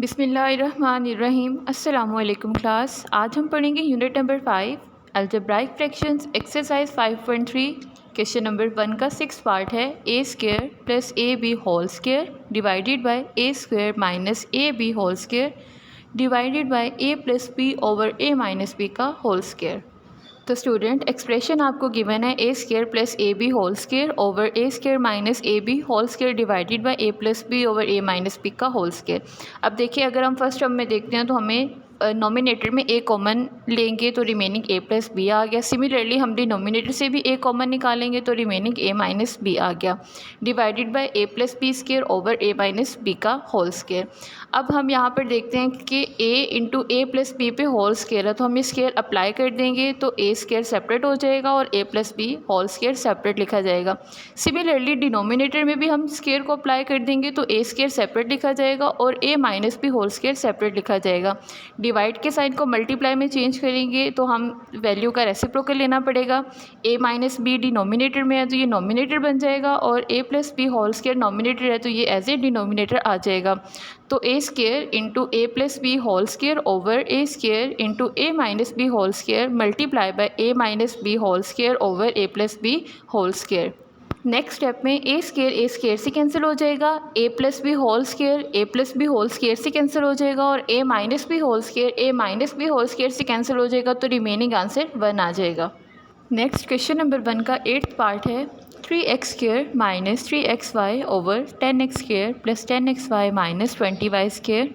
बिस्मिल्लाहिर्रहमानिर्रहीम। अस्सलामुअलैकुम क्लास। आज हम पढ़ेंगे unit number 5 algebraic fractions exercise 5.3। Question number 1 का 6 पार्ट है। A square plus a b whole square divided by a square minus a b whole square divided by a plus b over a minus b का whole square. तो student expression आपको given है a square plus a b whole square over a square minus a b whole square divided by a plus b over a minus b का whole square. अब देखिए, अगर हम first term में देखते हैं तो हमें नॉमिनेटर में ए कॉमन लेंगे तो रिमेनिंग ए प्लस बी आ गया। सिमिलरली हम डिनोमिनेटर से भी ए कॉमन निकालेंगे तो रिमेनिंग ए माइनस बी आ गया, divided by a plus b square over a minus b का होल स्क्वायर। अब हम यहाँ पर देखते हैं कि a into a plus b पे होल स्क्वायर है, तो हम ये स्क्वायर अप्लाई कर देंगे तो ए स्क्वायर सेपरेट हो जाएगा और a plus b whole square separate लिखा जाएगा। सिमिलरली डिनोमिनेटर में भी हम स्क्वायर को अप्लाई कर देंगे तो ए स्क्वायर सेपरेट लिखा जाएगा और a minus b whole square separate लिखा जाएगा। डिवाइड के साइन को मल्टीप्लाई में चेंज करेंगे तो हम वैल्यू का रेसिप्रोकल लेना पड़ेगा। ए माइनस बी डिनोमिनेटर में है तो ये नॉमिनेटर बन जाएगा और a plus b whole square numerator है तो ये एज ए डिनोमिनेटर आ जाएगा। तो a square into a plus b whole square over a square into a minus b whole square multiply by a minus b whole square over a plus b whole square. Next step में a square से cancel हो जाएगा, a plus b whole square से cancel हो जाएगा और a minus b whole square से cancel हो जाएगा तो रिमेनिंग आंसर 1 आ जाएगा। नेक्स्ट क्वेश्चन नंबर 1 का 8th पार्ट है। 3x square minus 3xy over 10x square plus 10xy minus 20y square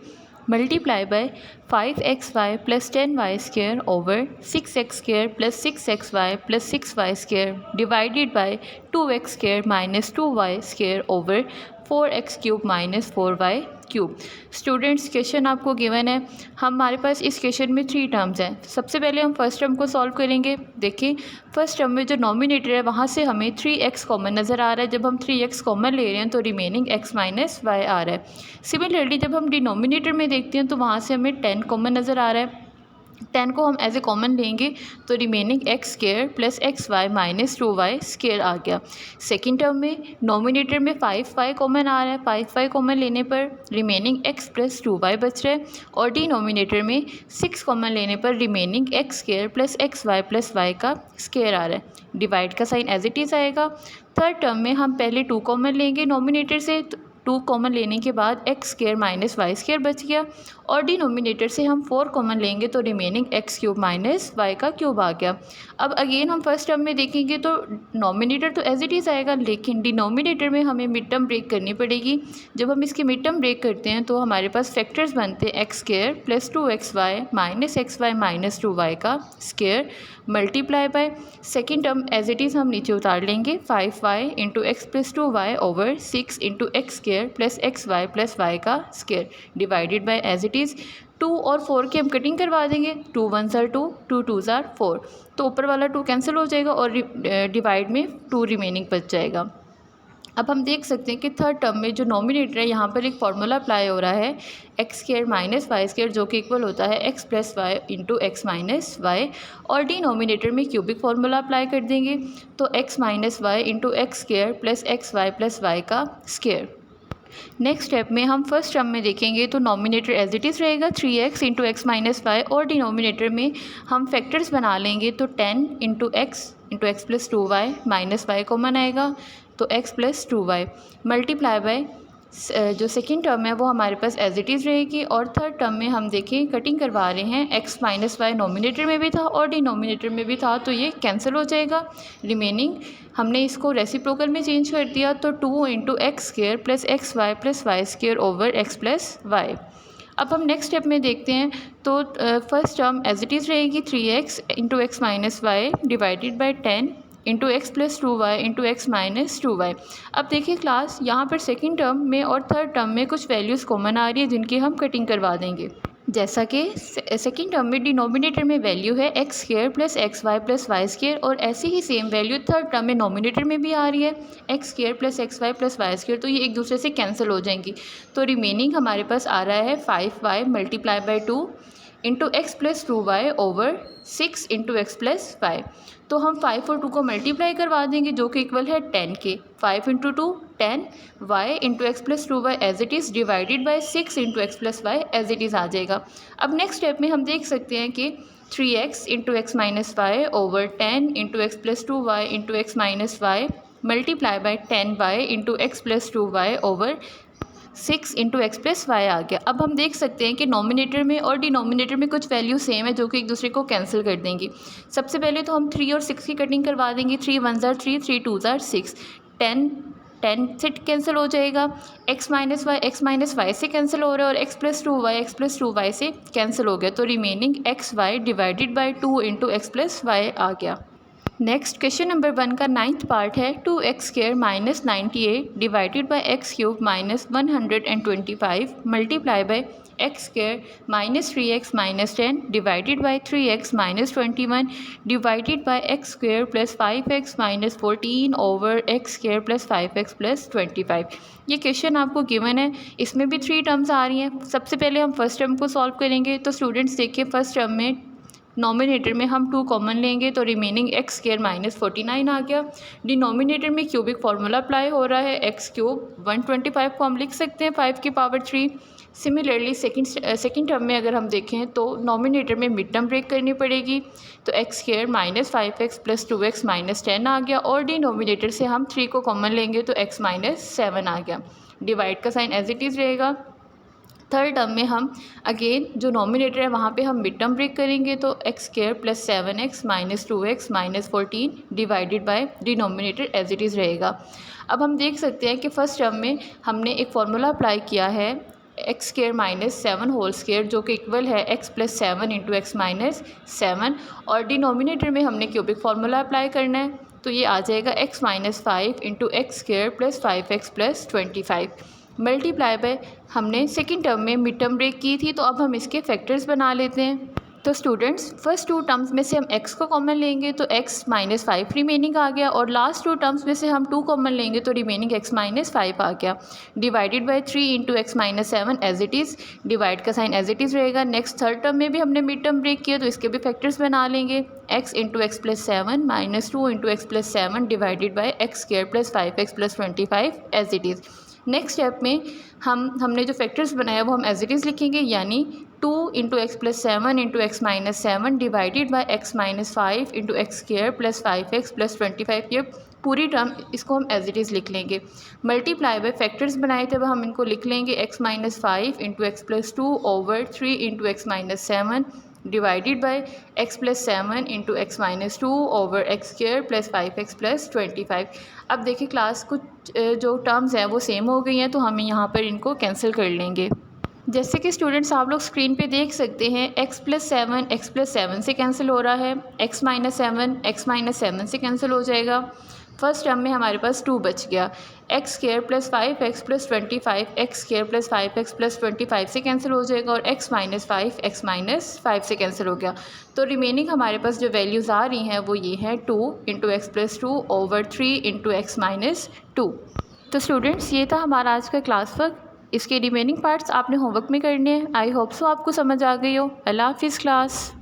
multiply bye 5xy plus 10y square over 6x square plus 6xy plus 6y square divided bye 2x square minus 2y square over 4x cube minus 4y cube. Students question आपको given है, हमारे पास इस question में 3 terms हैं। सबसे पहले हम first term को सॉल्व करेंगे। देखिए, फर्स्ट टर्म में जो नॉमिनेटर है वहाँ से हमें 3x कॉमन नज़र आ रहा है। जब हम 3x कॉमन ले रहे हैं तो रिमेनिंग x माइनस y आ रहा है। सिमिलरली जब हम डिनोमिनेटर में देखते हैं तो वहाँ से हमें 10 कॉमन नज़र आ रहा है। 10 को हम एज ए कॉमन लेंगे तो remaining x square plus x y minus 2y square आ गया। सेकेंड टर्म में नॉमिनेटर में 5y कॉमन आ रहा है, 5y कॉमन लेने पर रिमेनिंग x प्लस 2y बच रहा है और डिनोमिनेटर में 6 कॉमन लेने पर remaining x square plus x y plus y का स्क्वायर आ रहा है। डिवाइड का साइन एज इट इज़ आएगा। थर्ड टर्म में हम पहले 2 कॉमन लेंगे नॉमिनेटर से, 2 कॉमन लेने के बाद x square minus y square बच गया और डिनोमिनेटर से हम 4 कॉमन लेंगे तो remaining x cube minus y का क्यूब आ गया। अब अगेन हम फर्स्ट टर्म में देखेंगे तो नॉमिनेटर तो एज इट इज़ आएगा, लेकिन डिनोमिनेटर में हमें मिड टर्म ब्रेक करनी पड़ेगी। जब हम इसके मिड टर्म ब्रेक करते हैं तो हमारे पास फैक्टर्स बनते हैं x square plus 2xy minus x y minus 2y का square multiply by second term as it is हम नीचे उतार लेंगे 5y into x plus 2y over 6 into x square plus x y plus y का square divided by as it is 2 और 4 की हम cutting करवा देंगे। 2 1 ज़ार 2, 2 2 ज़ार 4, तो ऊपर वाला 2 कैंसिल हो जाएगा और डिवाइड में 2 रिमेनिंग बच जाएगा। अब हम देख सकते हैं कि थर्ड टर्म में जो नॉमिनेटर है यहाँ पर एक फार्मूला अप्लाई हो रहा है x square minus y square, जो कि इक्वल होता है x plus y into x minus y, और डिनोमिनेटर में क्यूबिक फार्मूला अप्लाई कर देंगे तो x minus y into x square plus x y plus y का स्क्वायर। नेक्स्ट स्टेप में हम फर्स्ट टर्म में देखेंगे तो नॉमिनेटर एज इट इज़ रहेगा 3x into x minus y और डिनोमिनेटर में हम फैक्टर्स बना लेंगे तो 10 into x plus 2y minus y common आएगा तो x plus 2y multiply by जो सेकेंड टर्म है वो हमारे पास एज इट इज़ रहेगी। और थर्ड टर्म में हम देखें कटिंग करवा रहे हैं x माइनस वाई नॉमिनेटर में भी था और डिनोमिनेटर में भी था तो ये कैंसिल हो जाएगा। रिमेनिंग हमने इसको रेसिप्रोकल में चेंज कर दिया तो 2 into x square plus x y plus y square over x plus y. अब हम नेक्स्ट स्टेप में देखते हैं तो first term as it is रहेगी 3x into x minus y divided by 10 into x plus 2y into x minus 2y। अब देखिए class, यहाँ पर सेकेंड टर्म में और थर्ड टर्म में कुछ वैल्यूज़ कॉमन आ रही है जिनकी हम कटिंग करवा देंगे। जैसा कि सेकेंड टर्म में डिनोमिनेटर में वैल्यू है x square plus x y plus y square और ऐसी ही सेम वैल्यू थर्ड टर्म में नॉमिनेटर में भी आ रही है x square plus x y plus y square, तो ये एक दूसरे से कैंसिल हो जाएंगी। तो रिमेनिंग हमारे पास आ रहा है 5y multiply by 2 into x plus 2y over 6 into x plus 5। तो हम 5 और 2 को मल्टीप्लाई करवा देंगे जो कि इक्वल है 10 के। 5 into 2 10, y into x plus 2y as it is divided by 6 into x plus y as it is आ जाएगा। अब नेक्स्ट स्टेप में हम देख सकते हैं कि 3x into x minus y over 10 into x plus 2y into x minus y multiply by 10y into x plus 2y over 6 into x plus y आ गया। अब हम देख सकते हैं कि नॉमिनेटर में और डिनोमिनेटर में कुछ वैल्यू सेम है जो कि एक दूसरे को कैंसिल कर देंगी। सबसे पहले तो हम 3 और 6 की कटिंग करवा देंगे। 3 1 ज़ार 3, 3 2 ज़ार 6, 10 से कैंसिल हो जाएगा। x माइनस वाई से कैंसिल हो रहा है और x प्लस 2y से कैंसिल हो गया। तो remaining x y divided by 2 into x plus y आ गया। नेक्स्ट क्वेश्चन नंबर 1 का 9th पार्ट है 2x² minus 98 divided by x³ minus 125 multiply by x² minus 3x minus 10 divided by 3x minus 21 divided by x² plus 5x minus 14 over x² plus 5x plus 25। ये question आपको given है, इसमें भी 3 terms आ रही हैं। सबसे पहले हम फर्स्ट टर्म को सॉल्व करेंगे। तो स्टूडेंट्स देखिए, फर्स्ट टर्म में नॉमिनेटर में हम 2 कॉमन लेंगे तो रिमेनिंग x² माइनस 49 आ गया। डिनोमिनेटर में क्यूबिक फार्मूला अप्लाई हो रहा है, x³ 125 को हम लिख सकते हैं 5 की पावर 3। सिमिलरली सेकेंड टर्म में अगर हम देखें तो नॉमिनेटर में मिड टर्म ब्रेक करनी पड़ेगी। तो x² minus 5x plus 2x minus 10 आ गया और डिनोमिनेटर से हम 3 को कॉमन लेंगे तो x माइनस 7 आ गया। डिवाइड का साइन एज इट इज़ रहेगा। थर्ड टर्म में हम अगेन जो नॉमिनेटर है वहाँ पे हम मिड टर्म ब्रेक करेंगे तो x² plus 7x minus 2x minus 14 divided by denominator as it is रहेगा। अब हम देख सकते हैं कि फर्स्ट टर्म में हमने एक फार्मूला अप्लाई किया है x² माइनस 7 होल स्क्वायर जो कि इक्वल है x plus 7 into x minus 7 और डिनोमिनेटर में हमने क्यूबिक फार्मूला अप्लाई करना है तो ये आ जाएगा x minus 5 into x² plus 5x plus 25 multiply by हमने सेकेंड टर्म में मिड टर्म ब्रेक की थी। तो अब हम इसके फैक्टर्स बना लेते हैं। तो स्टूडेंट्स फर्स्ट 2 टर्म्स में से हम x को कॉमन लेंगे तो x माइनस 5 रिमेनिंग आ गया और लास्ट 2 टर्म्स में से हम 2 कॉमन लेंगे तो रिमेनिंग x माइनस 5 आ गया। Divided by 3 into x minus 7 as it is, divide का साइन एज इट इज़ रहेगा। नेक्स्ट थर्ड टर्म में भी हमने मिड टर्म ब्रेक किया तो इसके भी फैक्टर्स बना लेंगे। x into x plus 7 minus 2 into x plus 7 divided by x² plus 5x plus 25 as it is. Next step में हमने जो फैक्टर्स बनाया वो हम एज इट इज़ लिखेंगे, यानी 2 into x plus 7 into x minus 7 divided by x minus 5 into x² plus 5x plus 25। ये पूरी टर्म इसको हम एज इट इज़ लिख लेंगे। मल्टीप्लाई बाय फैक्टर्स बनाए थे वह हम इनको लिख लेंगे x minus 5 into x plus 2 over 3 into x minus 7 divided by x plus 7 into x minus 2 over x² plus 5x plus 25। अब देखिए क्लास कुछ जो टर्म्स हैं वो सेम हो गई हैं तो हम यहाँ पर इनको कैंसिल कर लेंगे। जैसे कि स्टूडेंट्स आप लोग स्क्रीन पे देख सकते हैं x प्लस 7 से कैंसिल हो रहा है, x माइनस 7 से कैंसिल हो जाएगा। फर्स्ट टर्म में हमारे पास 2 बच गया। x² plus 5x plus 25 x² plus 5x plus 25 से कैंसिल हो जाएगा और x माइनस 5 से कैंसिल हो गया। तो रिमेनिंग हमारे पास जो वैल्यूज़ आ रही हैं वो ये है 2 into x plus 2 over 3 into x minus 2। तो स्टूडेंट्स ये था हमारा आज का क्लास वर्क। इसके रिमेनिंग पार्ट्स आपने होमवर्क में करने हैं। आई होप सो आपको समझ आ गई हो। अल्लाह हाफिज़ क्लास।